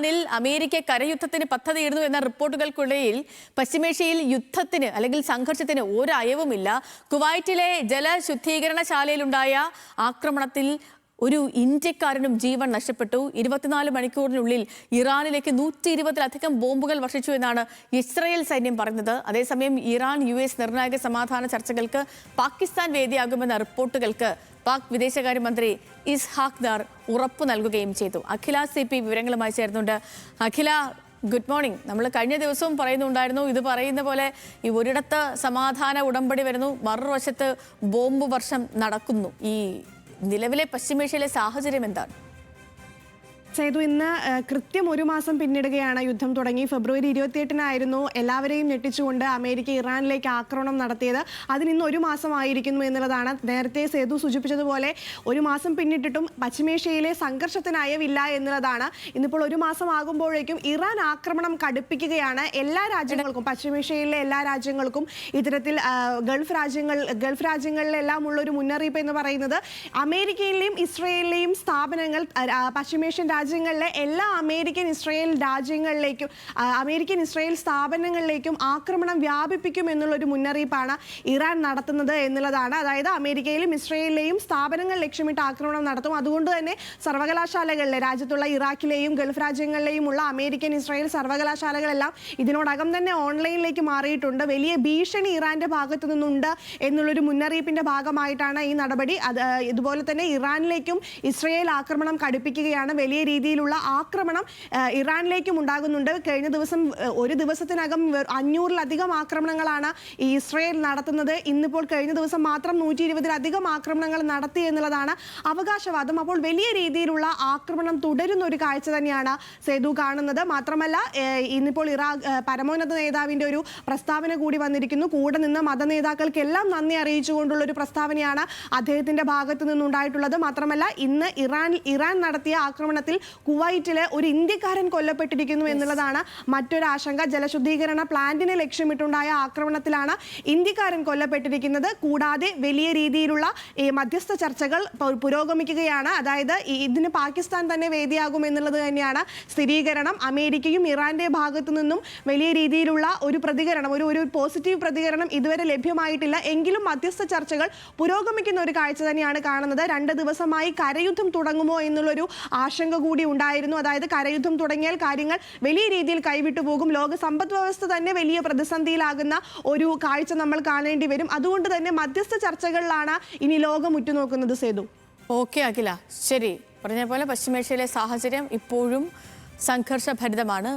ിൽ അമേരിക്ക കരയുദ്ധത്തിന് പദ്ധതിയിടുന്നു എന്ന റിപ്പോർട്ടുകൾക്കിടയിൽ പശ്ചിമേഷ്യയിൽ യുദ്ധത്തിന് അല്ലെങ്കിൽ സംഘർഷത്തിന് ഒരു അയവുമില്ല. കുവൈറ്റിലെ ജലശുദ്ധീകരണശാലയിലുണ്ടായ ആക്രമണത്തിൽ ഒരു ഇന്ത്യക്കാരനും ജീവൻ നഷ്ടപ്പെട്ടു. 24 മണിക്കൂറിനുള്ളിൽ ഇറാനിലേക്ക് 120-ലധികം ബോംബുകൾ വർഷിച്ചു എന്നാണ് ഇസ്രയേൽ സൈന്യം പറഞ്ഞത്. അതേസമയം ഇറാൻ US നിർണായക സമാധാന ചർച്ചകൾക്ക് പാകിസ്ഥാൻ വേദിയാകുമെന്ന റിപ്പോർട്ടുകൾക്ക് പാക് വിദേശകാര്യമന്ത്രി ഇസ്ഹാഖ് ദാർ ഉറപ്പു നൽകുകയും ചെയ്തു. അഖില CP വിവരങ്ങളുമായി ചേർന്നുണ്ട്. അഖില, ഗുഡ് മോർണിംഗ്. നമ്മൾ കഴിഞ്ഞ ദിവസവും പറയുന്നുണ്ടായിരുന്നു, ഇത് പറയുന്ന പോലെ ഈ ഒരിടത്ത് സമാധാന ഉടമ്പടി വരുന്നു, മറുവശത്ത് ബോംബ് വർഷം നടക്കുന്നു. ഈ നിലവിലെ പശ്ചിമേഷ്യയിലെ സാഹചര്യം എന്താണ്? സേതു, ഇന്ന് കൃത്യം ഒരു മാസം പിന്നിടുകയാണ്. യുദ്ധം തുടങ്ങി ഫെബ്രുവരി 28-നായിരുന്നു എല്ലാവരെയും ഞെട്ടിച്ചുകൊണ്ട് അമേരിക്ക ഇറാനിലേക്ക് ആക്രമണം നടത്തിയത്. അതിനിന്ന് ഒരു മാസമായിരിക്കുന്നു എന്നുള്ളതാണ്. നേരത്തെ സേതു സൂചിപ്പിച്ചതുപോലെ ഒരു മാസം പിന്നിട്ടിട്ടും പശ്ചിമേഷ്യയിലെ സംഘർഷത്തിന് അയവില്ല എന്നുള്ളതാണ്. ഇന്നിപ്പോൾ ഒരു മാസം ആകുമ്പോഴേക്കും ഇറാൻ ആക്രമണം കടുപ്പിക്കുകയാണ്. എല്ലാ രാജ്യങ്ങൾക്കും, പശ്ചിമേഷ്യയിലെ എല്ലാ രാജ്യങ്ങൾക്കും ഇത്തരത്തിൽ ഗൾഫ് രാജ്യങ്ങളിലെല്ലാം ഉള്ളൊരു മുന്നറിയിപ്പ് എന്ന് പറയുന്നത് അമേരിക്കയിലെയും ഇസ്രയേലിലെയും സ്ഥാപനങ്ങൾ പശ്ചിമേഷ്യൻ രാജ്യങ്ങളിലെ എല്ലാ അമേരിക്കൻ ഇസ്രയേൽ സ്ഥാപനങ്ങളിലേക്കും ആക്രമണം വ്യാപിപ്പിക്കും എന്നുള്ളൊരു മുന്നറിയിപ്പാണ് ഇറാൻ നടത്തുന്നത് എന്നുള്ളതാണ്. അതായത് അമേരിക്കയിലും ഇസ്രയേലിലെയും സ്ഥാപനങ്ങൾ ലക്ഷ്യമിട്ട് ആക്രമണം നടത്തും. അതുകൊണ്ട് തന്നെ സർവകലാശാലകളിലെ, രാജ്യത്തുള്ള ഇറാഖിലെയും ഗൾഫ് രാജ്യങ്ങളിലെയും ഉള്ള അമേരിക്കൻ ഇസ്രയേൽ സർവകലാശാലകളെല്ലാം ഇതിനോടകം തന്നെ ഓൺലൈനിലേക്ക് മാറിയിട്ടുണ്ട്. വലിയ ഭീഷണി ഇറാന്റെ ഭാഗത്തു നിന്നുണ്ട് എന്നുള്ളൊരു മുന്നറിയിപ്പിന്റെ ഭാഗമായിട്ടാണ് ഈ നടപടി. ഇതുപോലെ തന്നെ ഇറാനിലേക്കും ഇസ്രയേൽ ആക്രമണം കടുപ്പിക്കുകയാണ്. വലിയ രീതിയിലുള്ള ആക്രമണം ഇറാനിലേക്കും ഉണ്ടാകുന്നുണ്ട്. കഴിഞ്ഞ ദിവസം ഒരു ദിവസത്തിനകം 500-ലധികം ആക്രമണങ്ങളാണ് ഈ ഇസ്രയേൽ നടത്തുന്നത്. ഇന്നിപ്പോൾ കഴിഞ്ഞ ദിവസം മാത്രം 120-ലധികം ആക്രമണങ്ങൾ നടത്തി എന്നുള്ളതാണ് അവകാശവാദം. അപ്പോൾ വലിയ രീതിയിലുള്ള ആക്രമണം തുടരുന്ന ഒരു കാഴ്ച തന്നെയാണ് സേതു കാണുന്നത്. മാത്രമല്ല, ഇന്നിപ്പോൾ പരമോന്നത നേതാവിൻ്റെ ഒരു പ്രസ്താവന കൂടി വന്നിരിക്കുന്നു. കൂടെ നിന്ന് മത നേതാക്കൾക്കെല്ലാം നന്ദി അറിയിച്ചുകൊണ്ടുള്ള ഒരു പ്രസ്താവനയാണ് അദ്ദേഹത്തിൻ്റെ ഭാഗത്തു നിന്നുണ്ടായിട്ടുള്ളത്. മാത്രമല്ല, ഇന്ന് ഇറാൻ നടത്തിയ ആക്രമണത്തിൽ കുവൈറ്റിലെ ഒരു ഇന്ത്യക്കാരൻ കൊല്ലപ്പെട്ടിരിക്കുന്നു എന്നുള്ളതാണ് മറ്റൊരു ആശങ്ക. ജലശുദ്ധീകരണ പ്ലാന്റിനെ ലക്ഷ്യമിട്ടുണ്ടായ ആക്രമണത്തിലാണ് ഇന്ത്യക്കാരൻ കൊല്ലപ്പെട്ടിരിക്കുന്നത്. കൂടാതെ വലിയ രീതിയിലുള്ള ഈ മധ്യസ്ഥ ചർച്ചകൾ പുരോഗമിക്കുകയാണ്. അതായത് ഇതിന് പാകിസ്ഥാൻ തന്നെ വേദിയാകും എന്നുള്ളത് തന്നെയാണ് സ്ഥിരീകരണം. അമേരിക്കയും ഇറാന്റെ ഭാഗത്തു നിന്നും വലിയ രീതിയിലുള്ള ഒരു പ്രതികരണം, ഒരു പോസിറ്റീവ് പ്രതികരണം ഇതുവരെ ലഭ്യമായിട്ടില്ല. എങ്കിലും മധ്യസ്ഥ ചർച്ചകൾ പുരോഗമിക്കുന്ന ഒരു കാഴ്ച തന്നെയാണ് കാണുന്നത്. 2 ദിവസമായി കരയുദ്ധം തുടങ്ങുമോ എന്നുള്ളൊരു ആശങ്ക കൂടി ഉണ്ടായിരുന്നു. അതായത് കരയുദ്ധം തുടങ്ങിയാൽ കാര്യങ്ങൾ വലിയ രീതിയിൽ കൈവിട്ടു പോകും. ലോക സമ്പദ് വ്യവസ്ഥ തന്നെ വലിയ പ്രതിസന്ധിയിലാകുന്ന ഒരു കാഴ്ച നമ്മൾ കാണേണ്ടി വരും. അതുകൊണ്ട് തന്നെ മധ്യസ്ഥ ചർച്ചകളിലാണ് ഇനി ലോകം ഉറ്റുനോക്കുന്നത്. സേതു. ഓക്കെ അഖില, ശരി. പറഞ്ഞ പോലെ പശ്ചിമേഷ്യയിലെ സാഹചര്യം ഇപ്പോഴും സംഘർഷഭരിതമാണ്.